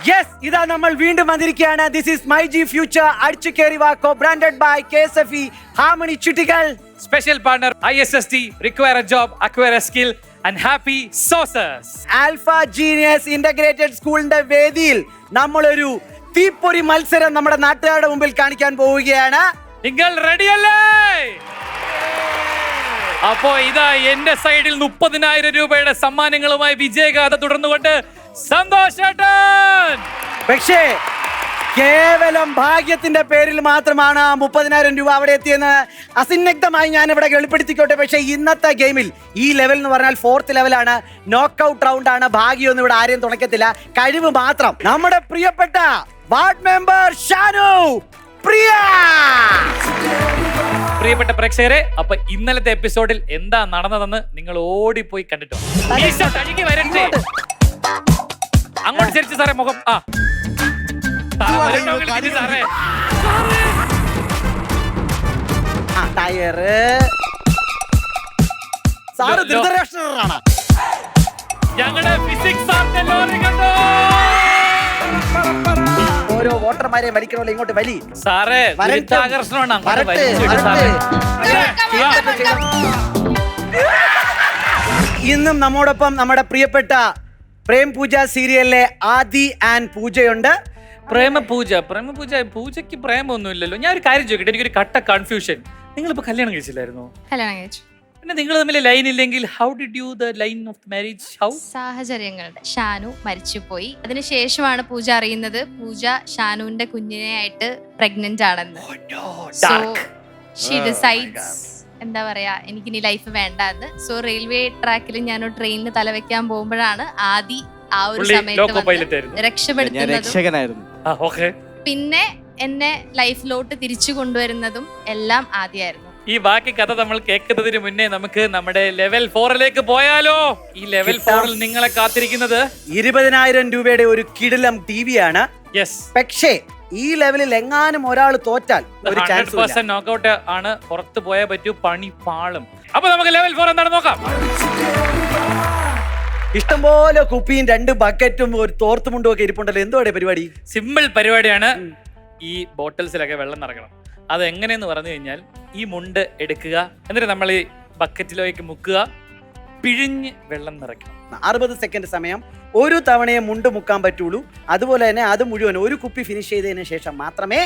Yes, ഇതാ നമ്മൾ വീണ്ടും വന്നിരിക്കുകയാണ്. This is my G future അടിച്ചു കേറി വാ, co branded by KSFE harmony ചുട്ടികൾ. Special partner ISST, require a job, acquire a skill and happy സോസേഴ്സ്. ആൽഫ ജീനിയസ് ഇന്റഗ്രേറ്റഡ് സ്കൂളിന്റെ വേദിയിൽ നമ്മളൊരു തീപ്പൊരി മത്സരം നമ്മുടെ നാട്ടുകാരുടെ മുമ്പിൽ കാണിക്കാൻ പോവുകയാണ്. നിങ്ങൾ റെഡിയല്ലേ? അപ്പോ ഇതാ എന്റെ സൈഡിൽ 30,000 രൂപയുടെ സമ്മാനങ്ങളുമായി വിജയഗാഥ തുടർന്നുകൊണ്ട് സന്തോഷേട്ടൻ. പക്ഷേ കേവലം ഭാഗ്യത്തിന്റെ പേരിൽ മാത്രമാണ് 30,000 രൂപ അവിടെ എത്തിയെന്ന് അസിന്നഗ്ധമായി ഞാൻ ഇവിടെ വെളിപ്പെടുത്തിക്കോട്ടെ. പക്ഷേ ഇന്നത്തെ ഗെയിമിൽ ഈ ലെവൽ എന്ന് പറഞ്ഞാൽ 4th ലെവലാണ്, നോക്കൌട്ട് റൗണ്ട് ആണ്. ഭാഗ്യമൊന്നും ഇവിടെ ആരെയും തുണക്കത്തില്ല, കഴിവ് മാത്രം. നമ്മുടെ പ്രിയപ്പെട്ട വാർഡ് മെമ്പർ ഷാനു പ്രിയ. പ്രിയപ്പെട്ട പ്രേക്ഷകരെ, അപ്പൊ ഇന്നലത്തെ എപ്പിസോഡിൽ എന്താ നടന്നതെന്ന് നിങ്ങൾ ഓടിപ്പോയി കണ്ടിട്ടോ. വരട്ടെ, അങ്ങോട്ട് ചരിച്ചു സാറേ മുഖം. ടയറ് സാറ് ധൃതരാഷ്ട്രറാണ്. ഞങ്ങളുടെ ഫിസിക്സ് സാറിന്റെ ലോറി കണ്ടോ? ഓരോ വോട്ടർമാരെ വലിക്കണമല്ലോ, ഇങ്ങോട്ട് വലി സാറേ. ആകർഷണമാണ്. ഇന്നും നമ്മോടൊപ്പം നമ്മുടെ പ്രിയപ്പെട്ട പ്രേം പൂജ സീരിയലിലെ ആദി ആൻഡ് പൂജയുണ്ട്. പൂജയ്ക്ക് പ്രേമൊന്നും ഇല്ലല്ലോ. ഞാൻ ഒരു കാര്യം ചോദിക്കട്ടെ, എനിക്കൊരു കട്ട കൺഫ്യൂഷൻ. നിങ്ങളിപ്പോ കല്യാണം കഴിച്ചില്ലായിരുന്നോ? കല്യാണം കഴിച്ചു. പിന്നെ നിങ്ങൾ തമ്മിൽ ലൈൻ ഇല്ലെങ്കിൽ how did you the line of marriage? How? സാഹചര്യങ്ങളുടെ. ഷാനു മരിച്ചുപോയി. അതിനുശേഷമാണ് പൂജ അറിയുന്നത് പൂജ ഷാനുവിന്റെ കുഞ്ഞിനെ ആയിട്ട് പ്രഗ്നന്റ് ആണെന്ന്. സോ ഷീ ഡിസൈഡ്സ്, എന്താ പറയാ, എനിക്കിനി ലൈഫ് വേണ്ടെന്ന്. സോ റെയിൽവേ ട്രാക്കിൽ ഞാൻ ട്രെയിനിൽ തലവെക്കാൻ പോകുമ്പോഴാണ് ആദി ആ ഒരു സമയത്ത് രക്ഷപ്പെടുത്തുന്നതും പിന്നെ എന്നെ ലൈഫിലോട്ട് തിരിച്ചു കൊണ്ടുവരുന്നതും എല്ലാം ആദ്യമായിരുന്നു. ഈ ബാക്കി കഥ നമ്മൾ കേൾക്കുന്നതിന് മുന്നേ നമുക്ക് നമ്മുടെ ലെവൽ 4ലേക്ക് പോയാലോ? ഈ ലെവൽ 4ൽ നിങ്ങളെ കാത്തിരിക്കുന്നത് 20,000 രൂപയുടെ ഒരു കിടിലം TV ആണ്. യെസ്. പക്ഷേ ഈ ലെവലിൽ എങ്ങാനും ഒരാൾ തോറ്റാൽ ഒരു ചാൻസ് 100% നോക്കൌട്ട് ആണ്. പുറത്ത് പോയാൽ പറ്റൂ, പണി പാളും. അപ്പൊ നമുക്ക് ലെവൽ 4 എന്താണെന്ന് നോക്കാം. ഇഷ്ടംപോലെ കുപ്പിയും 2 ബക്കറ്റും ഒരു തോർത്തുമുണ്ടും ഒക്കെ ഇരിപ്പുണ്ടല്ലോ. എന്തുവാടെ പരിപാടി? സിമ്പിൾ പരിപാടിയാണ്. ഈ ബോട്ടിൽസിലൊക്കെ വെള്ളം നിറയ്ക്കണം. അത് എങ്ങനെയെന്ന് പറഞ്ഞു കഴിഞ്ഞാൽ, ഈ മുണ്ട് എടുക്കുക, എന്നിട്ട് നമ്മൾ ഈ ബക്കറ്റിലേക്ക് മുക്കുക, പിഴിഞ്ഞ് വെള്ളം നിറയ്ക്കണം. 60 സെക്കൻഡ് സമയം. ഒരു തവണയെ മുണ്ട് മുക്കാൻ പറ്റുള്ളൂ. അതുപോലെ തന്നെ അത് മുഴുവൻ ഒരു കുപ്പി ഫിനിഷ് ചെയ്തതിന് ശേഷം മാത്രമേ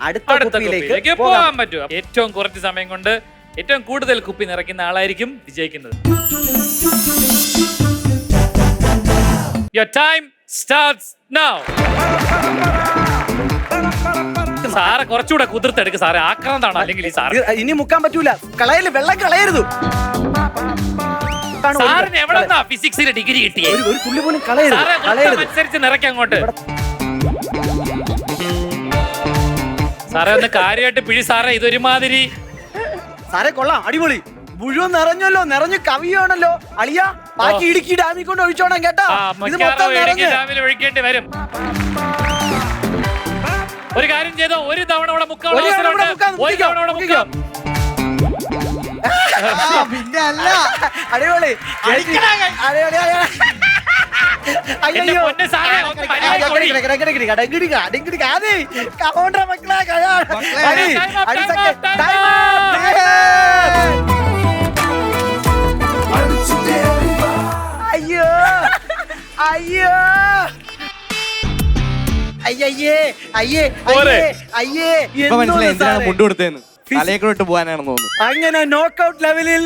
അടുത്ത കുപ്പിയിലേക്ക് പോകാൻ പറ്റൂ. ഏറ്റവും കുറച്ച് സമയം കൊണ്ട് ഏറ്റവും കൂടുതൽ കുപ്പി നിറയ്ക്കുന്ന ആളായിരിക്കും വിജയിക്കുന്നത്. Your time starts now. Sir കുറച്ചുകൂടെ കുതിർത്തെടുക്ക് സാറേ, ആക്രാന്താണ് അല്ലെങ്കിൽ ഈ സാറ്. ഇനി മുക്കാൻ പറ്റൂല, കളയല്, വെള്ളം കളയരുത്. സാറിന് എവിടെന്നാ ഫിസിക്സിന്റെ ഡിഗ്രി കിട്ടിയേ? ഒരു തുള്ളി പോലും കളയരുത്. അനുസരിച്ച് നിറയ്ക്ക് അങ്ങോട്ട്. സാറേ ഒന്ന് കാര്യമായിട്ട് പിഴി സാറേ, ഇതൊരുമാതിരി. സാറേ കൊള്ളാം, അടിപൊളി, മുഴുവൻ നിറഞ്ഞല്ലോ, നിറഞ്ഞു കവിയാണല്ലോ അളിയ. ബാക്കി ഇടുക്കി ഡാമിൽ കൊണ്ട് ഒഴിച്ചോണം കേട്ടോ. ഡാമിൽ ഒഴിക്കേണ്ടി വരും. ഒരു കാര്യം ചെയ്തോ, ഒരു തവണ ഇവിടെ മുക്കാം. അടിപൊളി. അയ്യോ അയ്യോ അയ്യേ അയ്യേ അയ്യേ, അങ്ങനെ നോക്കൌട്ട് ലെവലിൽ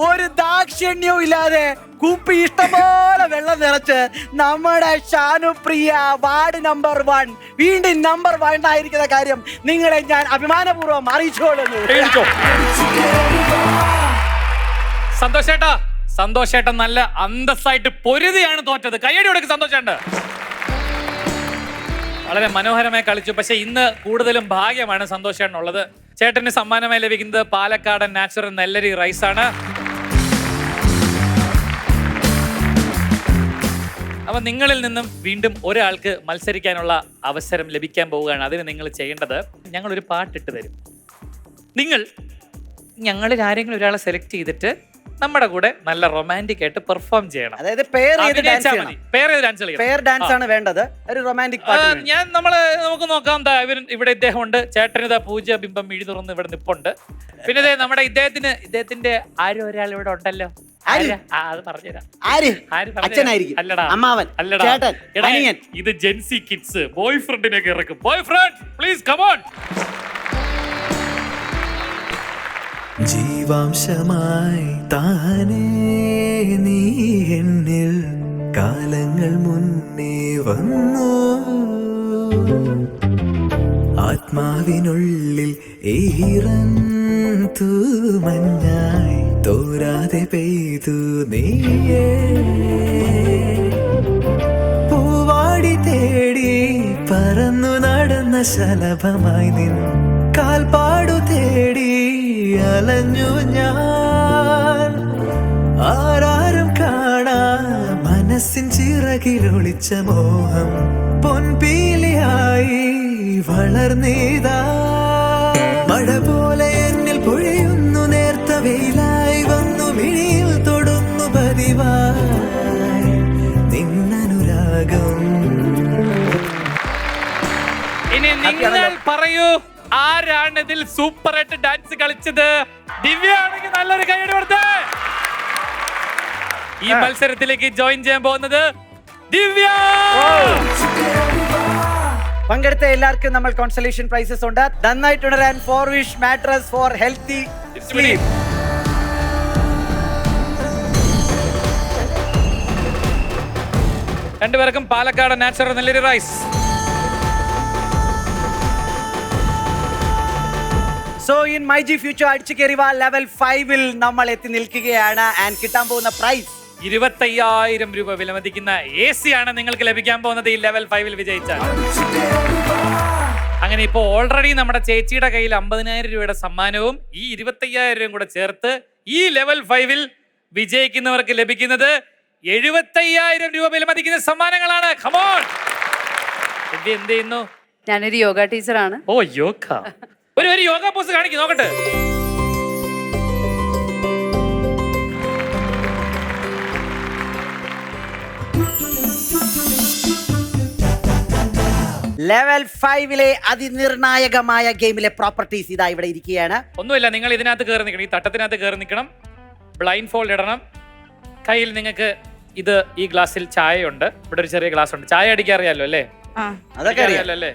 ഒരു ദാക്ഷിണ്യവും ഇല്ലാതെ കുപ്പി ഇഷ്ടംപോലെ വെള്ളം നിറച്ച് നമ്മുടെ ഷാനുപ്രിയ വാർഡ് നമ്പർ 1 വീണ്ടും നമ്പർ 1 ആയിരിക്കുന്ന കാര്യം നിങ്ങളെ ഞാൻ അഭിമാനപൂർവ്വം അറിയിച്ചോളുന്നു. സന്തോഷേട്ടൻ നല്ല അന്തസ്സായിട്ട് പൊരുതിയാണ് തോറ്റത്. കയ്യടി കൊടുക്ക് സന്തോഷേട്ടൻ. വളരെ മനോഹരമായി കളിച്ചു. പക്ഷെ ഇന്ന് കൂടുതലും ഭാഗ്യമാണ് സന്തോഷേട്ടനുള്ളത്. ചേട്ടന് സമ്മാനമായി ലഭിക്കുന്നത് പാലക്കാടൻ നാച്ചുറൽ നെല്ലരി റൈസ് ആണ്. അപ്പൊ നിങ്ങളിൽ നിന്നും വീണ്ടും ഒരാൾക്ക് മത്സരിക്കാനുള്ള അവസരം ലഭിക്കാൻ പോവുകയാണ്. അതിന് നിങ്ങൾ ചെയ്യേണ്ടത്, ഞങ്ങളൊരു പാട്ടിട്ട് തരും. നിങ്ങൾ ഞങ്ങളിൽ ആരെങ്കിലും ഒരാളെ സെലക്ട് ചെയ്തിട്ട് നമ്മുടെ കൂടെ നല്ല റൊമാൻറ്റിക് ആയിട്ട് പെർഫോം ചെയ്യണം. അതായത് പെയർ ചെയ്ത് ഡാൻസ് അഭിനയിച്ചാ മതി. പെയർ ചെയ്ത് ഡാൻസ് കളിക്കണം. പെയർ ഡാൻസ് ആണ് വേണ്ടത്, ഒരു റൊമാൻറ്റിക് പാട്ട്. നമുക്ക് നോക്കാം. ഇവിടെ ഇദ്ദേഹം ഉണ്ട്, ചേട്ടന് ഇതാ പൂജ ബിംബം മിഴി തുറന്ന് ഇവിടെ നിപ്പുണ്ട്. പിന്നെ ദേ നമ്മുടെ ഇദ്ദേഹത്തിന്റെ ആരും ഒരാൾ ഇവിടെ ഉണ്ടല്ലോ. അത് പറഞ്ഞുതരാം. അച്ഛനായിരിക്കും, അല്ലടാ അമ്മാവൻ, അല്ലടാ ചേട്ടൻ, അനിയൻ. ഇത് ജെൻസി കിഡ്സ് ബോയ് ഫ്രണ്ടിനൊക്കെ ഇറക്കും. Boy friend please come on. ജീവാംശമായി താനേ നീ എന്നിൽ കാലങ്ങൾ മുന്നേ വന്നു, ആത്മാവിനുള്ളിൽ ഈറൻ തൂമഞ്ഞായി തോരാതെ പെയ്തു നീയേ, പൂവാടി തേടി പറന്നു നടന്ന ശലഭമായി നിൻ കാൽപ്പാടു തേടി അലഞ്ഞു ഞാൻ, ആരാരും കാണാ മനസ്സിൻ ചിറകിലൊളിച്ച മോഹം പൊൻപീലിയായി വളർന്നീതാ, മഴ പോലെ എന്നിൽ പൊഴിയുന്നു നേർത്ത വെയിലായി വന്നു മിഴിയിൽ തൊടുന്നു പതിവായി നിന്നനുരാഗം. ഇനി നിങ്ങൾ പറയൂ, ആരാണ് ഇതിൽ സൂപ്പർ ആയിട്ട് ഡാൻസ് കളിച്ചത്? ദിവ്യ ആണെങ്കിൽ നല്ലൊരു കൈയ്യടി കൊടുത്തേ. ഈ മത്സരത്തിലേക്ക് ജോയിൻ ചെയ്യാൻ പോകുന്നത് ദിവ്യ. പങ്കെടുത്ത എല്ലാവർക്കും നമ്മൾ കോൺസലേഷൻ പ്രൈസസ് ഉണ്ട്. നന്നായിട്ടുണരാൻ 4 wish mattress for healthy sleep. രണ്ടുപേർക്കും പാലക്കാട് നാച്ചുറൽ നെല്ലരി rice. So in my G future അടിച്ചു കയറിവ ലെവൽ 5-ൽ നമ്മൾ എത്തി നിൽക്കുകയാണ്. ആൻഡ് കിട്ടാൻ പോകുന്ന പ്രൈസ് 25,000 രൂപ വിലമതിക്കുന്ന AC ആണ് നിങ്ങൾക്ക് ലഭിക്കാൻ പോകുന്നത് ഈ ലെവൽ 5-ൽ വിജയിച്ചാൽ. അങ്ങനെ ഇപ്പോ ഓൾറെഡി നമ്മുടെ ചേച്ചിയുടെ കയ്യിൽ 50,000 രൂപയുടെ സമ്മാനവും ഈ 25,000 രൂപയും കൂടെ ചേർത്ത് ഈ ലെവൽ 5-ൽ വിജയിക്കുന്നവർക്ക് ലഭിക്കുന്നത് 75,000 രൂപ വിലമതിക്കുന്ന സമ്മാനങ്ങളാണ്. Come on. എന്ത് ചെയ്യുന്നു? ഞാനൊരു യോഗ ടീച്ചറാണ്. ഓ യോഗ. ഒരു യോഗ പോസ് കാണിക്കും നോക്കട്ടെ. ലെവൽ 5-ലെ അതിനിർണായകമായ ഗെയിമിലെ പ്രോപ്പർട്ടീസ് ഇതാ ഇവിടെ ഇരിക്കുകയാണ്. ഒന്നുമില്ല, നിങ്ങൾ ഇതിനകത്ത് കയറി നിൽക്കണം, ഈ തട്ടത്തിനകത്ത് കയറി നിൽക്കണം, ബ്ലൈൻഡ് ഫോൾഡ് ഇടണം, കയ്യിൽ നിങ്ങൾക്ക് ഇത് ഈ ഗ്ലാസ്സിൽ ചായ ഉണ്ട്, ഇവിടെ ഒരു ചെറിയ ഗ്ലാസ് ഉണ്ട്. ചായ അടിക്കാൻ അറിയാലോ അല്ലേ? അതൊക്കെ അറിയാലോ അല്ലേ?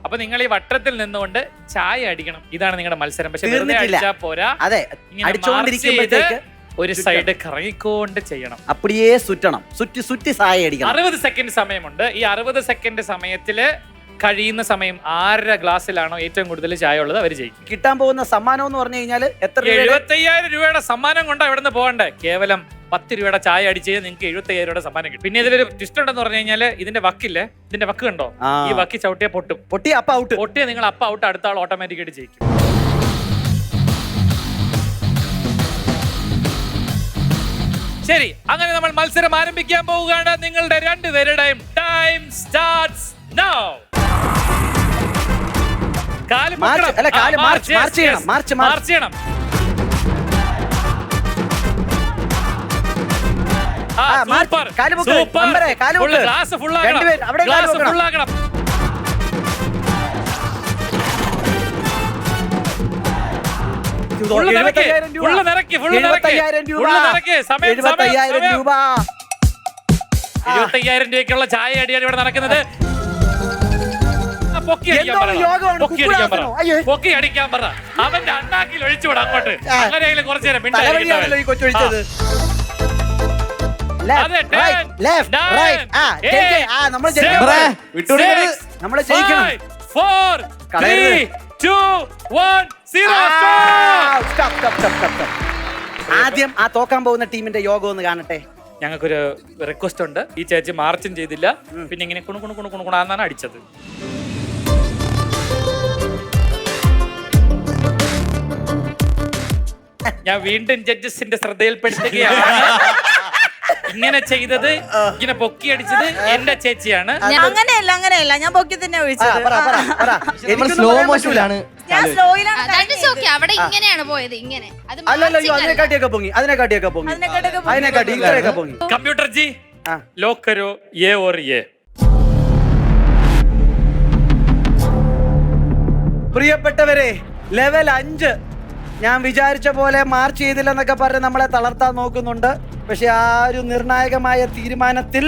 അപ്പൊ നിങ്ങൾ ഈ വട്ടത്തിൽ നിന്നുകൊണ്ട് ചായ അടിക്കണം. ഇതാണ് നിങ്ങളുടെ മത്സരം. പക്ഷെ വെറുതെ അടിച്ചാ പോരാ, അതെ, അടിച്ചുകൊണ്ടിരിക്കുമ്പോഴത്തേക്ക് ഒരു സൈഡ് കറങ്ങിക്കൊണ്ട് ചെയ്യണം. അപ്പടിയേ സുറ്റണം, സുറ്റി സായ അടിക്കണം. 60 സെക്കൻഡ് സമയമുണ്ട്. ഈ 60 സെക്കൻഡ് സമയത്തില് കഴിയുന്ന സമയം ആരുടെ ഗ്ലാസ്സിലാണോ ഏറ്റവും കൂടുതൽ ചായ ഉള്ളത് അവർ ജയിക്കും. കിട്ടാൻ പോകുന്ന സമ്മാനം എന്ന് പറഞ്ഞു കഴിഞ്ഞാൽ എത്ര? 75,000 രൂപയുടെ സമ്മാനം കൊണ്ടാ ഇവിടെ നിന്ന് പോകണ്ടേ. കേവലം 10 രൂപയുടെ ചായ അടിച്ച് നിങ്ങൾക്ക് 75,000 രൂപയുടെ സമ്മാനം കിട്ടും. പിന്നെ ഇതിലൊരു ട്വിസ്റ്റ് ഉണ്ടെന്ന് പറഞ്ഞു കഴിഞ്ഞാൽ ഇതിന്റെ വക്കില്ലേ, ഇതിന്റെ വക്ക് കണ്ടോ? ഈ വക്കി ചവിട്ടിയാ പൊട്ടിയ അപ്പ ഔട്ട്. പൊട്ടിയ നിങ്ങൾ അപ്പ ഔട്ട്, അടുത്ത ആൾ ഓട്ടോമാറ്റിക്കായിട്ട് ജയിക്കും. ശരി, അങ്ങനെ നമ്മൾ മത്സരം ആരംഭിക്കാൻ പോവുകയാണ്. നിങ്ങളുടെ രണ്ടുപേരുടെയും ടൈം സ്റ്റാർട്ട്സ് നൗ. മാർച്ച് ചെയ്യണം. സൂപ്പർ. ഗ്ലാസ് ഫുൾ ആക്കണം. ഫുള്ള് നിറയ്ക്ക്. 75,000 രൂപ. 25,000 രൂപയ്ക്കുള്ള ചായ അടിയാണ് ഇവിടെ നടക്കുന്നത്. പൊക്കി അടിക്കാൻ പറ. അവന്റെ അണ്ണാക്കിൽ ഒഴിച്ചുവിടാ അങ്ങോട്ട്. അങ്ങനെയെങ്കിലും കുറച്ചു നേരം ആദ്യം ആ തോക്കാൻ പോകുന്ന ടീമിന്റെ യോഗം ഒന്ന് കാണട്ടെ. ഞങ്ങൾക്കൊരു റിക്വസ്റ്റ് ഉണ്ട്. ഈ ചേച്ചി മാർച്ചും ചെയ്തില്ല, പിന്നെ ഇങ്ങനെ കുണുകുണാന്നാണ് അടിച്ചത്. ഞാൻ വീണ്ടും ജഡ്ജസിന്റെ ശ്രദ്ധയിൽപ്പെടുത്തുകയാണ്. ഇങ്ങനെ ചെയ്തത്, ഇങ്ങനെ പൊക്കി അടിച്ചത് എന്റെ ചേച്ചിയാണ്. അങ്ങനെയല്ല, ഞാൻ പൊക്കി തന്നെ ഒഴിച്ചത്. സ്ലോ മോഷനിലാണ് ഞാൻ സ്ലോയിലാണ് അവിടെ ഇങ്ങനെയാണ് പോയത് ഇങ്ങനെ അത് അല്ലല്ലോ matching അല്ല. അതിനെക്കാട്ടിയൊക്കെ പൊങ്ങി അതിനെക്കാട്ടി ഇത്രയൊക്കെ പൊങ്ങി कंप्यूटर जी हाँ। लॉक करो ये और ये പ്രിയപ്പെട്ടവരെ ലെവൽ 5 ഞാൻ വിചാരിച്ച പോലെ മാർച്ച് ചെയ്തില്ലെന്നൊക്കെ പറഞ്ഞ് നമ്മളെ തളർത്താൻ നോക്കുന്നുണ്ട്. പക്ഷെ ആ ഒരു നിർണായകമായ തീരുമാനത്തിൽ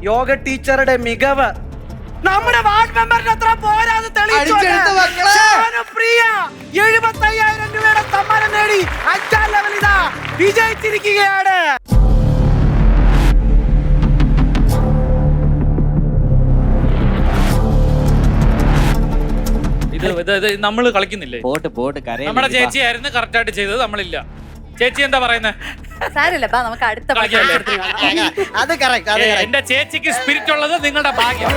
യോഗ ടീച്ചറുടെ മികവ് നമ്മുടെ വാർഡ് മെമ്പറിന് അത്ര പോരാതെ അടിച്ചെടുത്ത് മക്കളെ. 75,000 രൂപയുടെ സമ്മാനം നേടി 5ാം ലെവൽ ഇതാ വിജയിച്ചിരിക്കുകയാണ്. ഇത് നമ്മൾ കളിക്കുന്നില്ലേ? പോട്ട് നമ്മുടെ ചേച്ചിയായിരുന്നു കറക്റ്റ് ആയിട്ട് ചെയ്തത്, നമ്മളില്ല. ചേച്ചി എന്താ പറയുന്നത്? സാരമില്ല നമുക്ക് അടുത്ത കളിക്കാല്ലേ? അത് correct. എന്റെ ചേച്ചിക്ക് സ്പിരിറ്റ് ഉള്ളത് നിങ്ങളുടെ ഭാഗ്യം.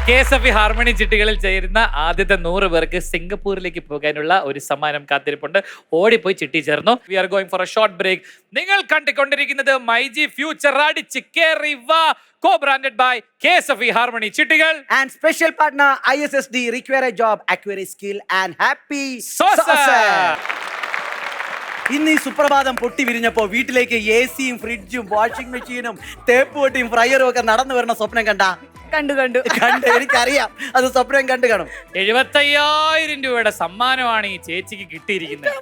KSFE ഹാർമണി ചിട്ടികളിൽ ചേരുന്ന ആദ്യത്തെ 100 പേർക്ക് സിംഗപ്പൂരിലേക്ക് പോകാനുള്ള ഒരു സമ്മാനം കാത്തിരിപ്പുണ്ട്. ഓടിപ്പോയി ചിട്ടി ചേർന്നു. We are going for a short break. നിങ്ങൾ കണ്ടുകൊണ്ടിരിക്കുന്നത് മൈജി ഫ്യൂച്ചർ അടിച്ച് കേറി വാ, co-branded by KSFE ഹാർമണി ചിട്ടികൾ And special partner ISSD require a job, acquire a skill and happy Saucer. ഇന്ന് ഈ സുപ്രഭാതം പൊട്ടി വിരിഞ്ഞപ്പോ വീട്ടിലേക്ക് AC-യും ഫ്രിഡ്ജും വാഷിംഗ് മെഷീനും തേപ്പ് പൊട്ടിയും ഫ്രയറും ഒക്കെ നടന്നു വരുന്ന സ്വപ്നം കണ്ടു എനിക്കറിയാം അത് സ്വപ്നം കണ്ടു കാണും. 75,000 രൂപയുടെ സമ്മാനമാണ് ഈ ചേച്ചിക്ക് കിട്ടിയിരിക്കുന്നത്.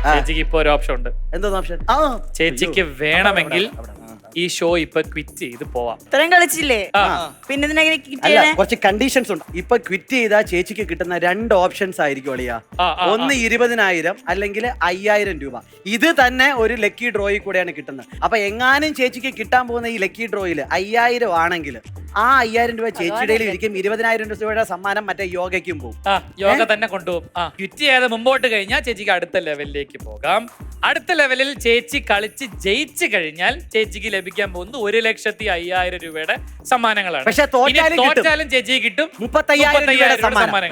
ചേച്ചിക്ക് ഇപ്പൊ ഒരു ഓപ്ഷൻ ഉണ്ട്. എന്തോന്ന് ഓപ്ഷൻ? ചേച്ചിക്ക് വേണമെങ്കിൽ ഈ ഷോ ഇപ്പൊ ക്വിറ്റ് ചെയ്ത് പോവാം. ഇത്രയും കളിച്ചില്ലേ പിന്നെ ഇതിനെങ്ങനെ അല്ല, കുറച്ച് കണ്ടീഷൻസ് ഉണ്ട്. ഇപ്പൊ ക്വിറ്റ് ചെയ്താൽ ചേച്ചിക്ക് കിട്ടുന്ന 2 ഓപ്ഷൻസ് ആയിരിക്കും അളിയാ. ഒന്ന് 20,000 അല്ലെങ്കിൽ 5,000 രൂപ. ഇത് തന്നെ ഒരു ലക്കി ഡ്രോയിൽ കൂടെയാണ് കിട്ടുന്നത്. അപ്പൊ എങ്ങാനും ചേച്ചിക്ക് കിട്ടാൻ പോകുന്ന ഈ ലക്കി ഡ്രോയിൽ 5,000 ആണെങ്കിൽ ആ 5,000 രൂപ ചേച്ചിയുടെ ഇരിക്കും. 20,000 രൂപയുടെ സമ്മാനം മറ്റേ യോഗയ്ക്കും പോകും. യോഗ തന്നെ കൊണ്ടുപോകും. ക്വിറ്റ് ചെയ്യാതെ മുമ്പോട്ട് കഴിഞ്ഞാൽ ചേച്ചിക്ക് അടുത്ത ലെവലിലേക്ക് പോകാം. അടുത്ത ലെവലിൽ ചേച്ചി കളിച്ച് ജയിച്ചു കഴിഞ്ഞാൽ ചേച്ചിക്ക് ലഭിക്കാൻ പോകുന്നത് 1,05,000 രൂപയുടെ സമ്മാനങ്ങളാണ്. പക്ഷെ തോറ്റാലും ചേച്ചിക്ക് കിട്ടും 35,000 രൂപയുടെ സമ്മാനം.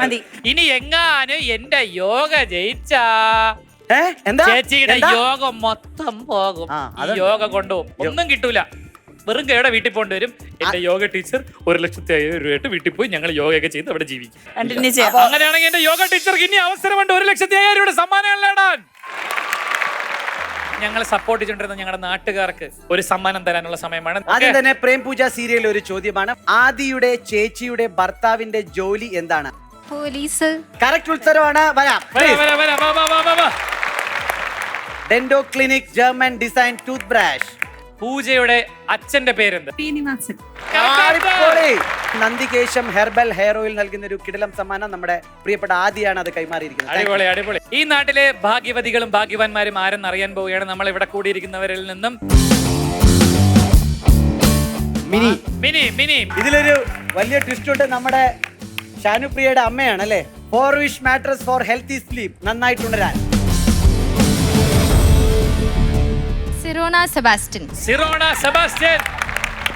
ഇനി എങ്ങാനും എന്റെ യോഗ ജയിച്ചാ എന്താ ചേച്ചിയുടെ യോഗ മൊത്തം പോകും. ഈ യോഗ കൊണ്ടുപോകും. ഒന്നും കിട്ടൂല. വെറും കൈയുടെ വീട്ടിൽ പോകേണ്ടി വരും. എന്റെ യോഗ ടീച്ചർ 1,05,000 രൂപയായിട്ട് വീട്ടിൽ പോയി ഞങ്ങൾ യോഗയൊക്കെ ചെയ്ത് അവിടെ ജീവിക്കും. അങ്ങനെയാണെങ്കിൽ എന്റെ യോഗ ടീച്ചർക്ക് ഇനി അവസരമുണ്ട് 1,05,000 രൂപയുടെ സമ്മാനങ്ങൾ നേടാൻ. ഞങ്ങളെ സപ്പോർട്ട് ചെയ്തുകൊണ്ടിരുന്ന ഞങ്ങളുടെ നാട്ടുകാർക്ക് ഒരു സമ്മാനം തരാനുള്ള സമയമാണ്. ആദ്യം തന്നെ പ്രേം പൂജ സീരിയൽ ഒരു ചോദ്യമാണ്. ആദിയുടെ ചേച്ചിയുടെ ഭർത്താവിന്റെ ജോലി എന്താണ്? പോലീസ്. കറക്റ്റ് ഉത്തരവാണ്. Dento clinic, German design toothbrush. പൂജയുടെ അച്ഛന്റെ പേരെന്ത്? നന്ദികേശം ഹെർബൽ ഹെയർ ഓയിൽ നൽകുന്ന ഒരു കിടിലം സമ്മാനം നമ്മുടെ പ്രിയപ്പെട്ട ആദിയാണ് അത് കൈമാറിയിരിക്കുന്നത്. അടിപൊളി അടിപൊളി. ഈ നാട്ടിലെ ഭാഗ്യവതികളും ഭാഗ്യവാന്മാരും ആരെന്ന് അറിയാൻ പോവുകയാണ്. നമ്മൾ ഇവിടെ കൂടിയിരിക്കുന്നവരിൽ നിന്നും മിനി ഇതിലൊരു വലിയ ട്വിസ്റ്റ് ഉണ്ട്. നമ്മുടെ ഷാനുപ്രിയയുടെ അമ്മയാണ് അല്ലേ? Four wish mattress for healthy sleep, നന്നായിട്ടുണരാൻ. സിറോണ സെബാസ്റ്റ്യൻ.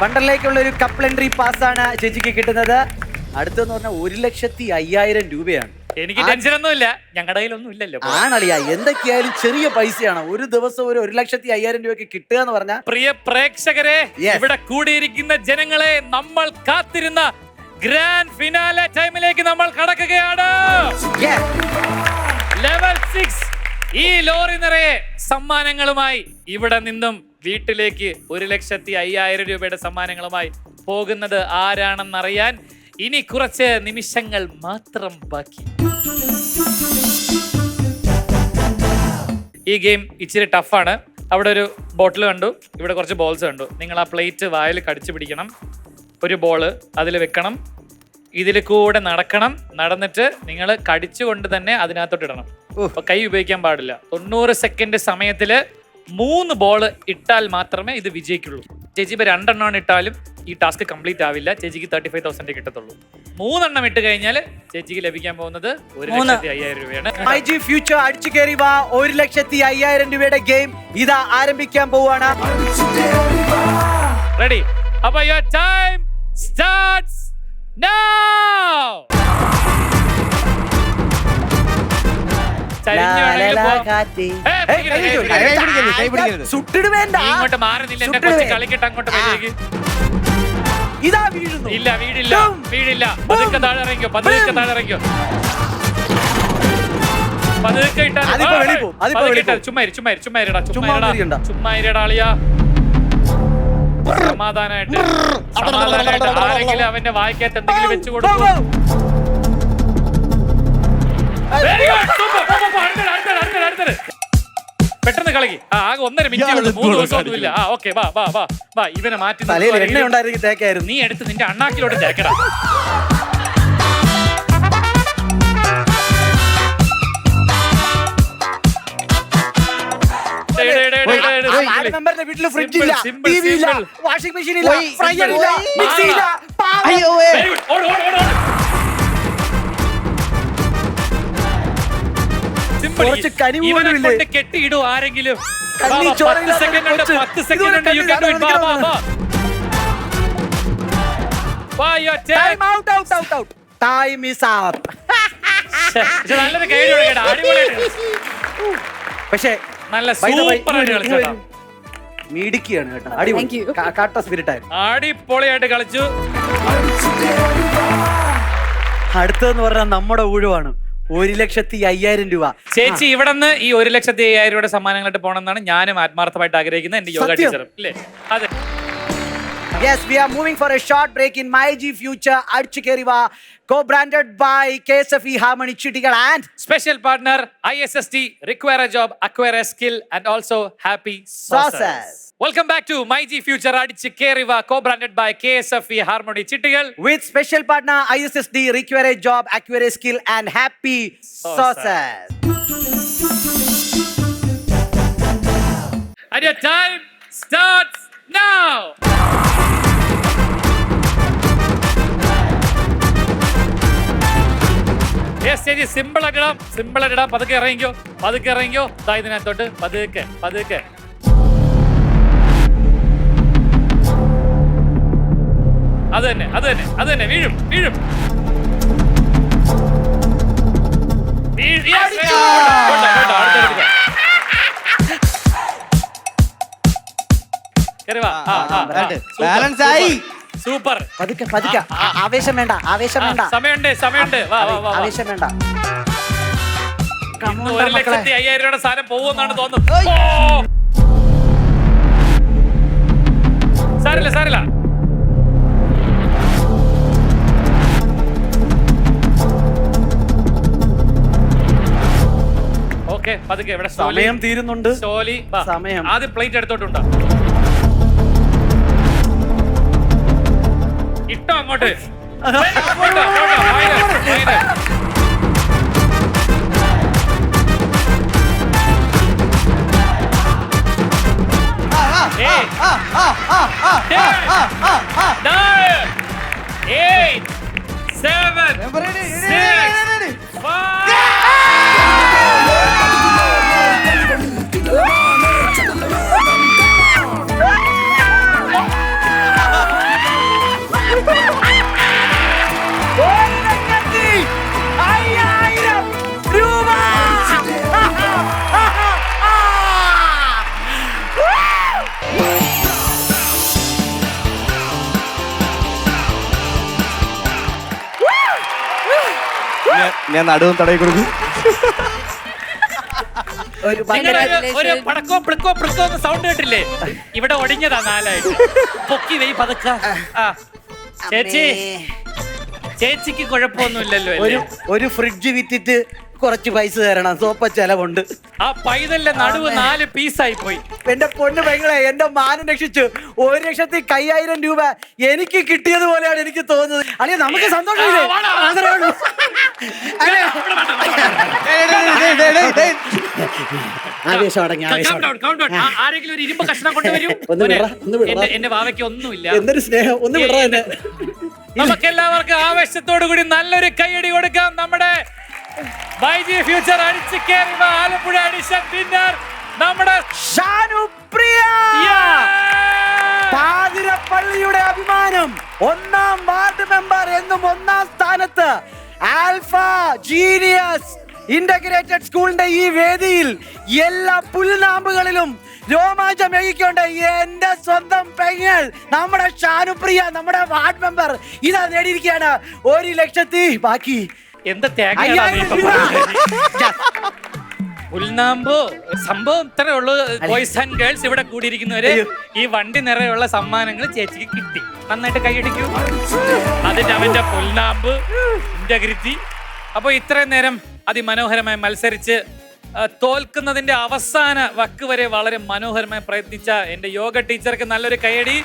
വണ്ടറിലേക്കുള്ള ഒരു കപ്ലൻട്രി പാസ്സാണ് ചേച്ചിക്ക് കിട്ടുന്നത്. അടുത്തെന്ന് പറഞ്ഞാൽ 1,05,000 രൂപയാണ്. എനിക്ക് ടെൻഷനൊന്നുമില്ല, ഞങ്ങളുടെ കയ്യിലൊന്നും ഇല്ലല്ലോ. ആണളിയാ, എന്തൊക്കെയായാലും ചെറിയ പൈസയാണ്. ഒരു ദിവസം ഒരു 1,05,000 രൂപയ്ക്ക് കിട്ടുക എന്ന് പറഞ്ഞാൽ. പ്രിയ പ്രേക്ഷകരെ, ഇവിടെ കൂടിയിരിക്കുന്ന ജനങ്ങളെ, നമ്മൾ കാത്തിരുന്ന ഗ്രാൻഡ് ഫിനാലെ ടൈമിലേക്ക് നമ്മൾ കടക്കുകയാണ്. ലെവൽ 6 ഈ ലോറി നിറയെ സമ്മാനങ്ങളുമായി ഇവിടെ നിന്നും വീട്ടിലേക്ക് 1,05,000 രൂപയുടെ സമ്മാനങ്ങളുമായി പോകുന്നത് ആരാണെന്നറിയാൻ ഇനി കുറച്ച് നിമിഷങ്ങൾ മാത്രം ബാക്കി. ഈ ഗെയിം ഇച്ചിരി ടഫാണ്. അവിടെ ഒരു ബോട്ടിൽ കണ്ടു, ഇവിടെ കുറച്ച് ബോൾസ് കണ്ടു. നിങ്ങൾ ആ പ്ലേറ്റ് വായിൽ കടിച്ചു പിടിക്കണം. ഒരു ബോള് അതിൽ വെക്കണം. ഇതിൽ കൂടെ നടക്കണം. നടന്നിട്ട് നിങ്ങൾ കടിച്ചുകൊണ്ട് തന്നെ അതിനകത്തോട്ട് ഇടണം. അപ്പൊ കൈ ഉപയോഗിക്കാൻ പാടില്ല. 90 സെക്കൻഡ് സമയത്തില് 3 ബോള് ഇട്ടാൽ മാത്രമേ ഇത് വിജയിക്കുള്ളൂ. ചേച്ചി ഇപ്പൊ 2 എണ്ണം ഇട്ടാലും ഈ ടാസ്ക് കംപ്ലീറ്റ് ആവില്ല. ചേച്ചിക്ക് 35,000 കിട്ടത്തുള്ളൂ. 3 എണ്ണം ഇട്ട് കഴിഞ്ഞാൽ ചേച്ചിക്ക് ലഭിക്കാൻ പോകുന്നത് 1,05,000 രൂപയാണ്. മൈജി ഫ്യൂച്ചർ അടിച്ചു കയറി വാ, 1,05,000 രൂപയുടെ ഗെയിം ഇതാ ആരംഭിക്കാൻ പോവാണ്. റെഡി? അപ്പൊ യുവർ ടൈം സ്റ്റാർട്ട്സ് now. സുട്ടിട് വേണ്ട, ഇങ്ങോട്ട് മാറുന്നില്ല. എന്റെ കൊച്ചു കളിക്കട്ടെ അങ്ങോട്ട്. ഇതാ വീഴുന്നു. ഇല്ല വീടില്ല വീടില്ല. പതുക്കെ താഴെ ഇറങ്ങിക്കോ, പതുക്കെ താഴെ ഇറങ്ങിക്കോ. പതുക്കെ ഇട്ടാൽ അതിപ്പോ വെളിയിൽ പോവും, അതിപ്പോ വെളിയിൽ പോവും. ചുമ്മാ ഇരടാ അളിയാ. സമാധാനായിട്ട് ആരെങ്കിലും അവന്റെ വായിക്കകത്ത് എന്തെങ്കിലും വെച്ചു കൊടുക്കും. പെട്ടെന്ന് കളി. ആകെ 1.5 മിനിറ്റ്, 3 ദിവസം ഒന്നുമില്ല. ഓക്കെ വാ വാ വാ വാ. ഇവനെ മാറ്റി തലയിൽ എണ്ണ ഉണ്ടായിരുന്നെങ്കിൽ തേക്കായിരുന്നു. നീ എടുത്ത് നിന്റെ അണ്ണാക്കിലോട്ട് തേക്കടാ. മെമ്പറിന്റെ വീട്ടില് ഫ്രിഡ്ജ് ഇല്ല, Simple, ടിവി ഇല്ല, simple. വാഷിംഗ് മെഷീൻ ഇല്ല, ഫ്രയർ ഇല്ല, മിക്സി ഇല്ല. അയ്യോ കുറച്ച് കനിവ് ഇവനെ പോലും ഇല്ലേ? കൊണ്ട് കെട്ടിയിടൂ ആരെങ്കിലും. കണ്ണി 10 ചോരയില്ലാത്ത സെക്കൻഡ് ഉണ്ട്, കൊച്ച്. 10 സെക്കൻഡ് ഉണ്ട്. You can do it. വാ വാ വാ. വാ, your turn. Time out, out, out, out. Time is up. പക്ഷെ നല്ലൊരു കൈ കൊടുക്കട്ടെ. അടിപൊളിയായിട്ട്. പക്ഷേ നല്ല by the way, സൂപ്പർ ആയിട്ട് കളിച്ചേട്ടാ. മിടുക്കിയാണ് കേട്ടോ, അടിപൊളി കാട്ട സ്പിരിറ്റ് ആയിരുന്നു. അടിപൊളിയായിട്ട് കളിച്ചു. അടുത്തതെന്ന് പറഞ്ഞാൽ നമ്മുടെ ഊഴമാണ്. 1,05,000 രൂപ. ചേച്ചി ഇവിടെ നിന്ന് ഈ 1,05,000 രൂപയുടെ സമ്മാനങ്ങളായിട്ട് പോകണമെന്നാണ് ഞാനും ആത്മാർത്ഥമായിട്ട് ആഗ്രഹിക്കുന്നത്. എന്റെ യോഗ സത്യം. ടീച്ചറും ഇല്ലേ? അതെ. Yes, we are moving for a short break in MyG Future Adchikeriva, co-branded by KSFE Harmony Chittigal and Special partner ISSD, Require a Job, Acquire a Skill and also Happy Sauces. Sauces. Welcome back to MyG Future Adchikeriva, co-branded by KSFE Harmony Chittigal. with special partner ISSD, Require a Job, Acquire a Skill and Happy Sauces. And your time starts now. ചേച്ചി simple ആയിട്ടിടാം. പതുക്കെ ഇറങ്ങിക്കോ. ദാ ഇതിനകത്തോട്ട് പതുക്കെ. അത് തന്നെ വീഴും. Yes, കൊണ്ടോ, അടുത്തെടുക്കുക. കേറി വാ. ബാലൻസ് ആയി. സൂപ്പർ. പതുക്കെ ആവേശം വേണ്ട. സമയമുണ്ട്. വാ. ആവേശം വേണ്ട. ഇന്ന് 1,05,000 രൂപയുടെ സാധനം പോകുമെന്നാണ് തോന്നുന്നത്. സാരില്ല. ഓക്കെ പതുക്കെ. ഇവിടെ സമയം തീരുന്നുണ്ട്. സമയം ആദ്യം പ്ലേറ്റ് എടുത്തോട്ടുണ്ടോ? ഇട്ടോ അങ്ങോട്ട്. ഞാൻ നടുവും തടയി കൊടുക്കും. ഒരു പടക്കോ പ്രിക്കോ സൗണ്ട് കേട്ടില്ലേ? ഇവിടെ ഒടിഞ്ഞതാ 4 പൊക്കി വെയ് പതുക്ക. ചേച്ചിക്ക് കുഴപ്പമൊന്നുമില്ലല്ലോ? ഒരു ഫ്രിഡ്ജ് വിറ്റിട്ട് കുറച്ച് പൈസ തരണം, സോപ്പ ചെലവുണ്ട്. ആ പൈതലിന്റെ നടുവ് 4 പീസായി പോയി. എന്റെ പൊന്നു പെങ്ങളെ, എന്റെ മാനം രക്ഷിച്ചു. 1,05,000 രൂപ എനിക്ക് കിട്ടിയത് പോലെയാണ് എനിക്ക് തോന്നുന്നത്. അല്ലെങ്കിൽ നമുക്ക് സന്തോഷമില്ലേ? ആവേശം അടങ്ങി. ആരെങ്കിലും ഒരു ഇരുമ്പ് കഷ്ണം കൊണ്ടുവരും. എന്റെ വാവയ്ക്ക് ഒന്നുമില്ല. എന്തൊരു സ്നേഹം. ഒന്ന് വിടറ തന്നെ. നമുക്ക് എല്ലാവർക്കും ആവേശത്തോടു കൂടി നല്ലൊരു കൈയടി കൊടുക്കാം. നമ്മുടെ MyG Future Adchikeriva Alappuzha edition winner നമ്മുടെ ഷാനുപ്രിയ, പാതിരപ്പള്ളിയുടെ അഭിമാനം, 1ാം വാർഡ് മെമ്പർ എന്നും 1ാം സ്ഥാനത്ത്, ആൽഫ ജീനിയസ് ഇന്റഗ്രേറ്റഡ് സ്കൂളിന്റെ ഈ വേദിയിൽ എല്ലാ പുൽനാമ്പുകളിലും രോമാഞ്ചം മേകിക്കൊണ്ട് എന്റെ സ്വന്തം പെങ്ങൾ നമ്മുടെ ഷാനുപ്രിയ, നമ്മുടെ വാർഡ് മെമ്പർ ഇതാ നേടിയിരിക്കുകയാണ് 1,00,000 ബാക്കി എന്ത് തേങ്ങയാണ് നീ ഇപ്പൊ പറഞ്ഞത്? ഉൾനാമ്പോ സംഭവം ഇത്രേ ഉള്ളൂ. ബോയ്സ് ആൻഡ് ഗേൾസ് ഇവിടെ കൂടിയിരിക്കുന്നവര് ഈ വണ്ടി നിറയുള്ള സമ്മാനങ്ങൾ ചേച്ചിക്ക് കിട്ടി. നന്നായിട്ട് കൈയടിക്കൂ. അതിന്റെ അവന്റെ പുൽനാമ്പ് ഇന്റഗ്രിറ്റി. അപ്പൊ ഇത്രയും നേരം അതിമനോഹരമായി മത്സരിച്ച് തോൽക്കുന്നതിന്റെ അവസാന വക്ക് വരെ വളരെ മനോഹരമായി പ്രയത്നിച്ച എന്റെ യോഗ ടീച്ചർക്ക് നല്ലൊരു കൈയടി.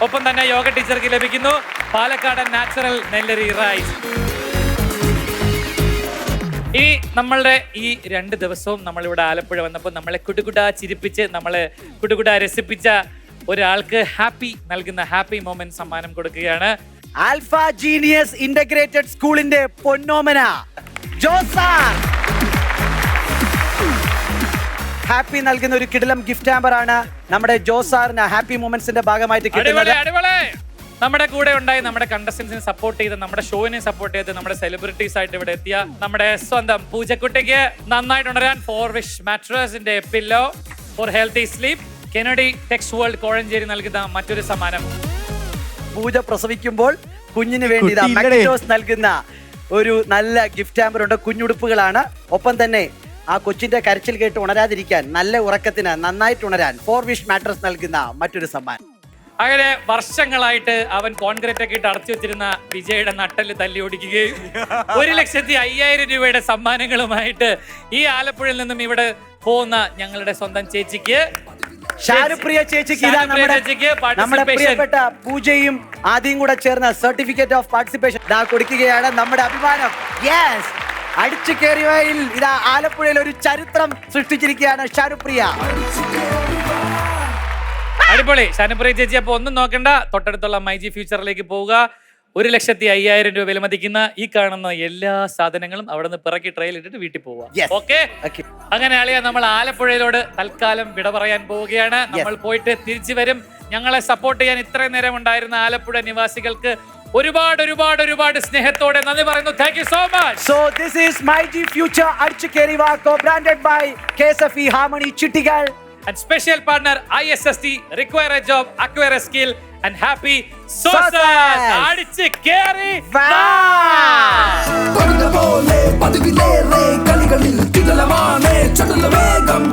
ഒപ്പം തന്നെ യോഗ ടീച്ചർക്ക് ലഭിക്കുന്നു പാലക്കാടൻ നാച്ചുറൽ നെല്ലരി റൈസ്. ഇനി നമ്മളുടെ ഈ 2 ദിവസവും നമ്മളിവിടെ ആലപ്പുഴ വന്നപ്പോൾ നമ്മളെ കുടുകുടാ ചിരിപ്പിച്ച് നമ്മളെ കുടുകുടാ രസിപ്പിച്ച ഒരാൾക്ക് ഹാപ്പി നൽകുന്ന ഹാപ്പി മൊമെന്റ് സമ്മാനം കൊടുക്കുകയാണ്. ആൽഫ ജീനിയസ് ഇന്റഗ്രേറ്റഡ് സ്കൂളിന്റെ പൊന്നോമന ജോസാർ ഹാപ്പി നൽകുന്ന ഒരു കിടിലം ഗിഫ്റ്റ് ഹാമ്പർ ആണ് നമ്മുടെ ജോസാറിന് ഹാപ്പി മൊമെന്റ്സിന്റെ ഭാഗമായിട്ട് കിട്ടുന്നത്. നമ്മുടെ കൂടെ ഉണ്ടായി നമ്മുടെ കണ്ടസ്റ്റൻസിനെ സപ്പോർട്ട് ചെയ്ത് നമ്മുടെ ഷോയിനെ സപ്പോർട്ട് ചെയ്ത് നമ്മുടെ സെലിബ്രിറ്റീസ് ആയിട്ട് ഇവിടെ എത്തിയ നമ്മുടെ സ്വന്തം പൂജക്കുട്ടിക്ക് നന്നായിട്ട് ഉണരാൻ 4 വിഷ് മാട്രസിന്റെ pillow for healthy sleep Kennedy Tex World Kozhencherry നൽകുന്ന മറ്റൊരു സമ്മാനം. പൂജ പ്രസവിക്കുമ്പോൾ കുഞ്ഞിന് വേണ്ടി മാക്ടോസ് നൽകുന്ന ഒരു നല്ല ഗിഫ്റ്റ് ഹാമ്പർ ഉണ്ട്. കുഞ്ഞുടുപ്പുകളാണ്. ഒപ്പം തന്നെ ആ കൊച്ചിന്റെ കരച്ചിൽ കേട്ട് ഉണരാതിരിക്കാൻ നല്ല ഉറക്കത്തിന് നന്നായിട്ട് ഉണരാൻ 4 വിഷ് മാട്രസ് നൽകുന്ന മറ്റൊരു സമ്മാനം. അങ്ങനെ വർഷങ്ങളായിട്ട് അവൻ കോൺക്രീറ്റ് ഒക്കെ ഇട്ട് അടച്ചു വെച്ചിരുന്ന വിജയുടെ നട്ടല് തല്ലി ഓടിക്കുകയും 1,05,000 രൂപയുടെ സമ്മാനങ്ങളുമായിട്ട് ഈ ആലപ്പുഴയിൽ നിന്നും ഇവിടെ പോകുന്ന ഞങ്ങളുടെ സ്വന്തം ചേച്ചിക്ക് ഷാനുപ്രിയ ചേച്ചിക്ക് ഇതാ നമ്മുടെ പ്രിയപ്പെട്ട പൂജയും ആദ്യം കൂടെ ചേർന്ന സർട്ടിഫിക്കറ്റ് ഓഫ് പാർട്ടിസിപ്പേഷൻ ഇതാ കൊടുക്കുകയാണ്. നമ്മുടെ അഭിമാനം യെസ് അടിച്ചു കയറിയവയിൽ ഇതാ ആലപ്പുഴയിൽ ഒരു ചരിത്രം സൃഷ്ടിച്ചിരിക്കുകയാണ് ഷാനുപ്രിയ. അടിപൊളി ഷാനുപ്രിയ ചേച്ചി. അപ്പൊ ഒന്നും നോക്കണ്ട, തൊട്ടടുത്തുള്ള മൈജി ഫ്യൂച്ചറിലേക്ക് പോവുക. 1,05,000 രൂപ വിലമതിക്കുന്ന ഈ കാണുന്ന എല്ലാ സാധനങ്ങളും അവിടെ നിന്ന് പിറക്കി ട്രെയിൽ ഇട്ടിട്ട് വീട്ടിൽ പോവുക. ഓക്കെ, അങ്ങനെ ആളിയാ നമ്മൾ ആലപ്പുഴയിലോട് തൽക്കാലം വിട പറയാൻ പോവുകയാണ്. നമ്മൾ പോയിട്ട് തിരിച്ചു വരും. ഞങ്ങളെ സപ്പോർട്ട് ചെയ്യാൻ ഇത്രയും നേരം ഉണ്ടായിരുന്ന ആലപ്പുഴ നിവാസികൾക്ക് ഒരുപാട് ഒരുപാട് ഒരുപാട് സ്നേഹത്തോടെ നന്ദി പറയുന്നു. Thank you so much. So this is my G future അടിച്ചുകേറിവ co-branded by KSFE Harmony Chittigal and special partner ISST require a job, acquire a skill and happy Sosas. അടിച്ചു കേറി പതിവിലേറെ കളികളിൽ കിടലമാണ് ചടുല വേഗം